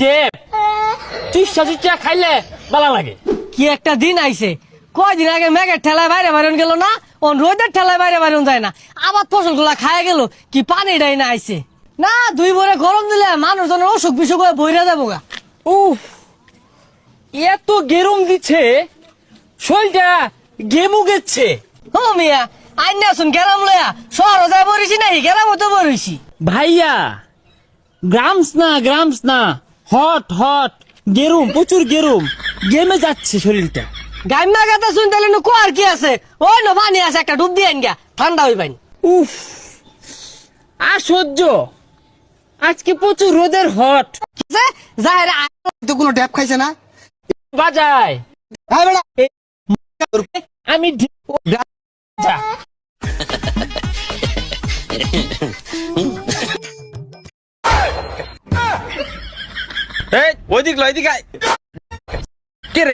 Dep চুষা চুষা খাইলে ভালো লাগে। কি একটা দিন আইছে, কয়দিন আগে মেঘের ঠেলায় বাইরে বাড়ন গেল না, ও রোদের ঠেলায় বাইরে বাড়ন যায় না, আবার ফসল গুলা খায় গেল, কি পানি ডাই না আইছে না, 2 ভরে গরম দিলে মানুষজনের অসুখ বিসুখ হয়ে বইরা যাবো গা। উফ, এত গেরুম দিচ্ছে, শরীরটা গেমু গেছে। ও মিয়া, আইনা শুন গেরাম লয়া শহর যায় বরিছি নাকি গেরাম তো বরিছি। ভাইয়া গ্রামস না হট হট গেরুম, প্রচুর গেরুম, গেমে যাচ্ছে শরীরটা। গাইমা গাতা শুন তাহলে নু কোয়ার কি আছে, ওই নো পানি আছে, একটা ডুব দিয়ে আইন গা, ঠান্ডা হই পাইন। উফ, আর সহ্য, আজকে প্রচুর রোদের হট। যাহের তো কোনো ড্যাপ খাইছে না? বাজায় হ্যাঁ বেড়া, আমি যা। ওইদিক কে রে